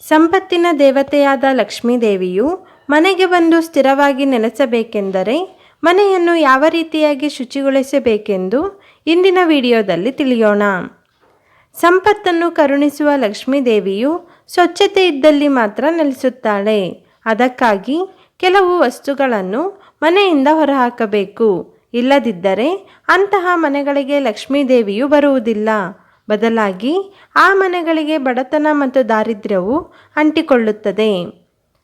ಸಂಪತ್ತಿನ ದೇವತೆಯಾದ ಲಕ್ಷ್ಮೀದೇವಿಯು ಮನೆಗೆ ಬಂದು ಸ್ಥಿರವಾಗಿ ನೆಲೆಸಬೇಕೆಂದರೆ ಮನೆಯನ್ನು ಯಾವ ರೀತಿಯಾಗಿ ಶುಚಿಗೊಳಿಸಬೇಕೆಂದು ಇಂದಿನ ವಿಡಿಯೋದಲ್ಲಿ ತಿಳಿಯೋಣ. ಸಂಪತ್ತನ್ನು ಕರುಣಿಸುವ ಲಕ್ಷ್ಮೀದೇವಿಯು ಸ್ವಚ್ಛತೆ ಇದ್ದಲ್ಲಿ ಮಾತ್ರ ನೆಲೆಸುತ್ತಾಳೆ. ಅದಕ್ಕಾಗಿ ಕೆಲವು ವಸ್ತುಗಳನ್ನು ಮನೆಯಿಂದ ಹೊರಹಾಕಬೇಕು. ಇಲ್ಲದಿದ್ದರೆ ಅಂತಹ ಮನೆಗಳಿಗೆ ಲಕ್ಷ್ಮೀದೇವಿಯು ಬರುವುದಿಲ್ಲ. ಬದಲಾಗಿ ಆ ಮನೆಗಳಿಗೆ ಬಡತನ ಮತ್ತು ದಾರಿದ್ರ್ಯವು ಅಂಟಿಕೊಳ್ಳುತ್ತದೆ.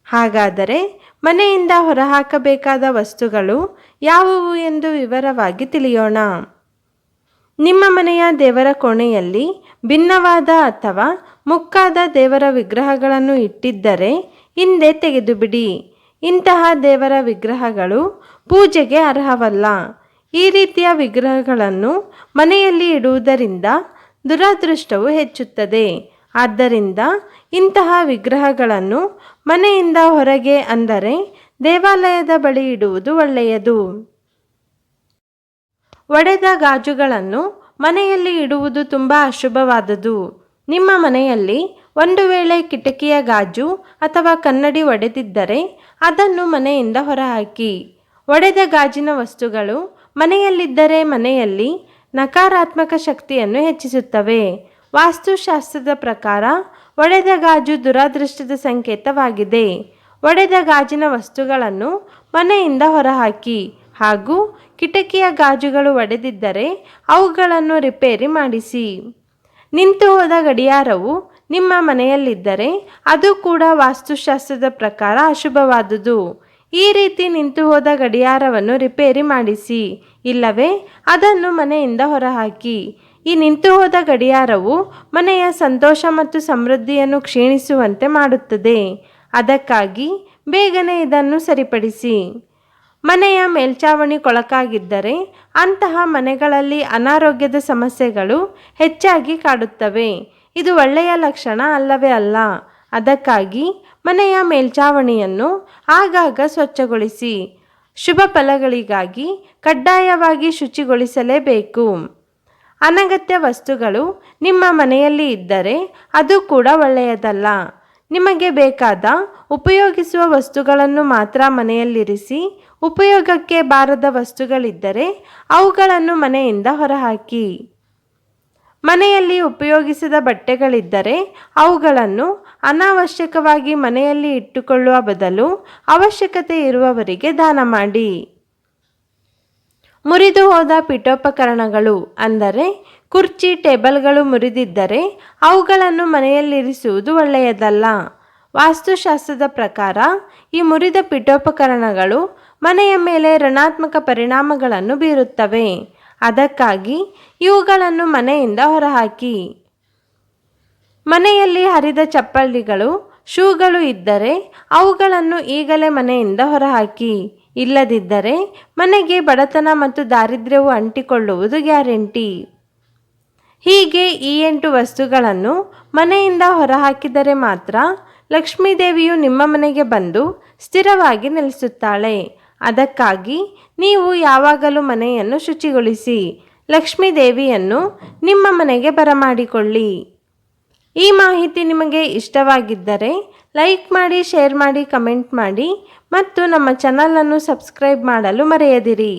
ಹಾಗಾದರೆ ಮನೆಯಿಂದ ಹೊರಹಾಕಬೇಕಾದ ವಸ್ತುಗಳು ಯಾವುವು ಎಂದು ವಿವರವಾಗಿ ತಿಳಿಯೋಣ. ನಿಮ್ಮ ಮನೆಯ ದೇವರ ಕೋಣೆಯಲ್ಲಿ ಭಿನ್ನವಾದ ಅಥವಾ ಮುಕ್ಕಾದ ದೇವರ ವಿಗ್ರಹಗಳನ್ನು ಇಟ್ಟಿದ್ದರೆ ಹಿಂದೆ ತೆಗೆದುಬಿಡಿ. ಇಂತಹ ದೇವರ ವಿಗ್ರಹಗಳು ಪೂಜೆಗೆ ಅರ್ಹವಲ್ಲ. ಈ ರೀತಿಯ ವಿಗ್ರಹಗಳನ್ನು ಮನೆಯಲ್ಲಿ ಇಡುವುದರಿಂದ ದುರಾದೃಷ್ಟವು ಹೆಚ್ಚುತ್ತದೆ. ಆದ್ದರಿಂದ ಇಂತಹ ವಿಗ್ರಹಗಳನ್ನು ಮನೆಯಿಂದ ಹೊರಗೆ ಅಂದರೆ ದೇವಾಲಯದ ಬಳಿ ಇಡುವುದು ಒಳ್ಳೆಯದು. ಒಡೆದ ಗಾಜುಗಳನ್ನು ಮನೆಯಲ್ಲಿ ಇಡುವುದು ತುಂಬ ಅಶುಭವಾದುದು. ನಿಮ್ಮ ಮನೆಯಲ್ಲಿ ಒಂದು ವೇಳೆ ಕಿಟಕಿಯ ಗಾಜು ಅಥವಾ ಕನ್ನಡಿ ಒಡೆದಿದ್ದರೆ ಅದನ್ನು ಮನೆಯಿಂದ ಹೊರಹಾಕಿ. ಒಡೆದ ಗಾಜಿನ ವಸ್ತುಗಳು ಮನೆಯಲ್ಲಿದ್ದರೆ ಮನೆಯಲ್ಲಿ ನಕಾರಾತ್ಮಕ ಶಕ್ತಿಯನ್ನು ಹೆಚ್ಚಿಸುತ್ತವೆ. ವಾಸ್ತುಶಾಸ್ತ್ರದ ಪ್ರಕಾರ ಒಡೆದ ಗಾಜು ದುರಾದೃಷ್ಟದ ಸಂಕೇತವಾಗಿದೆ. ಒಡೆದ ಗಾಜಿನ ವಸ್ತುಗಳನ್ನು ಮನೆಯಿಂದ ಹೊರಹಾಕಿ ಹಾಗೂ ಕಿಟಕಿಯ ಗಾಜುಗಳು ಒಡೆದಿದ್ದರೆ ಅವುಗಳನ್ನು ರಿಪೇರಿ ಮಾಡಿಸಿ. ನಿಂತು ಹೋದ ಗಡಿಯಾರವು ನಿಮ್ಮ ಮನೆಯಲ್ಲಿದ್ದರೆ ಅದು ಕೂಡ ವಾಸ್ತುಶಾಸ್ತ್ರದ ಪ್ರಕಾರ ಅಶುಭವಾದುದು. ಈ ರೀತಿ ನಿಂತು ಹೋದ ಗಡಿಯಾರವನ್ನು ರಿಪೇರಿ ಮಾಡಿಸಿ, ಇಲ್ಲವೇ ಅದನ್ನು ಮನೆಯಿಂದ ಹೊರಹಾಕಿ. ಈ ನಿಂತು ಹೋದ ಗಡಿಯಾರವು ಮನೆಯ ಸಂತೋಷ ಮತ್ತು ಸಮೃದ್ಧಿಯನ್ನು ಕ್ಷೀಣಿಸುವಂತೆ ಮಾಡುತ್ತದೆ. ಅದಕ್ಕಾಗಿ ಬೇಗನೆ ಇದನ್ನು ಸರಿಪಡಿಸಿ. ಮನೆಯ ಮೇಲ್ಛಾವಣಿ ಕೊಳಕಾಗಿದ್ದರೆ ಅಂತಹ ಮನೆಗಳಲ್ಲಿ ಅನಾರೋಗ್ಯದ ಸಮಸ್ಯೆಗಳು ಹೆಚ್ಚಾಗಿ ಕಾಡುತ್ತವೆ. ಇದು ಒಳ್ಳೆಯ ಲಕ್ಷಣ ಅಲ್ಲವೇ ಅಲ್ಲ. ಅದಕ್ಕಾಗಿ ಮನೆಯ ಮೇಲ್ಛಾವಣಿಯನ್ನು ಆಗಾಗ ಸ್ವಚ್ಛಗೊಳಿಸಿ. ಶುಭ ಫಲಗಳಿಗಾಗಿ ಕಡ್ಡಾಯವಾಗಿ ಶುಚಿಗೊಳಿಸಲೇಬೇಕು. ಅನಗತ್ಯ ವಸ್ತುಗಳು ನಿಮ್ಮ ಮನೆಯಲ್ಲಿ ಇದ್ದರೆ ಅದು ಕೂಡ ಒಳ್ಳೆಯದಲ್ಲ. ನಿಮಗೆ ಬೇಕಾದ ಉಪಯೋಗಿಸುವ ವಸ್ತುಗಳನ್ನು ಮಾತ್ರ ಮನೆಯಲ್ಲಿರಿಸಿ. ಉಪಯೋಗಕ್ಕೆ ಬಾರದ ವಸ್ತುಗಳಿದ್ದರೆ ಅವುಗಳನ್ನು ಮನೆಯಿಂದ ಹೊರಹಾಕಿ. ಮನೆಯಲ್ಲಿ ಉಪಯೋಗಿಸಿದ ಬಟ್ಟೆಗಳಿದ್ದರೆ ಅವುಗಳನ್ನು ಅನಾವಶ್ಯಕವಾಗಿ ಮನೆಯಲ್ಲಿ ಇಟ್ಟುಕೊಳ್ಳುವ ಬದಲು ಅವಶ್ಯಕತೆ ಇರುವವರಿಗೆ ದಾನ ಮಾಡಿ. ಮುರಿದು ಹೋದ ಪೀಠೋಪಕರಣಗಳು ಅಂದರೆ ಕುರ್ಚಿ, ಟೇಬಲ್ಗಳು ಮುರಿದಿದ್ದರೆ ಅವುಗಳನ್ನು ಮನೆಯಲ್ಲಿರಿಸುವುದು ಒಳ್ಳೆಯದಲ್ಲ. ವಾಸ್ತುಶಾಸ್ತ್ರದ ಪ್ರಕಾರ ಈ ಮುರಿದ ಪೀಠೋಪಕರಣಗಳು ಮನೆಯ ಮೇಲೆ ಋಣಾತ್ಮಕ ಪರಿಣಾಮಗಳನ್ನು ಬೀರುತ್ತವೆ. ಅದಕ್ಕಾಗಿ ಇವುಗಳನ್ನು ಮನೆಯಿಂದ ಹೊರಹಾಕಿ. ಮನೆಯಲ್ಲಿ ಹರಿದ ಚಪ್ಪಲಿಗಳು, ಶೂಗಳು ಇದ್ದರೆ ಅವುಗಳನ್ನು ಈಗಲೇ ಮನೆಯಿಂದ ಹೊರಹಾಕಿ. ಇಲ್ಲದಿದ್ದರೆ ಮನೆಗೆ ಬಡತನ ಮತ್ತು ದಾರಿದ್ರ್ಯವು ಅಂಟಿಕೊಳ್ಳುವುದು ಗ್ಯಾರಂಟಿ. ಹೀಗೆ ಈ 8 ವಸ್ತುಗಳನ್ನು ಮನೆಯಿಂದ ಹೊರಹಾಕಿದರೆ ಮಾತ್ರ ಲಕ್ಷ್ಮೀದೇವಿಯು ನಿಮ್ಮ ಮನೆಗೆ ಬಂದು ಸ್ಥಿರವಾಗಿ ನೆಲೆಸುತ್ತಾಳೆ. ಅದಕ್ಕಾಗಿ ನೀವು ಯಾವಾಗಲೂ ಮನೆಯನ್ನು ಶುಚಿಗೊಳಿಸಿ ಲಕ್ಷ್ಮೀದೇವಿಯನ್ನು ನಿಮ್ಮ ಮನೆಗೆ ಬರಮಾಡಿಕೊಳ್ಳಿ. ಈ ಮಾಹಿತಿ ನಿಮಗೆ ಇಷ್ಟವಾಗಿದ್ದರೆ ಲೈಕ್ ಮಾಡಿ, ಶೇರ್ ಮಾಡಿ, ಕಮೆಂಟ್ ಮಾಡಿ ಮತ್ತು ನಮ್ಮ ಚಾನಲನ್ನು ಸಬ್ಸ್ಕ್ರೈಬ್ ಮಾಡಲು ಮರೆಯದಿರಿ.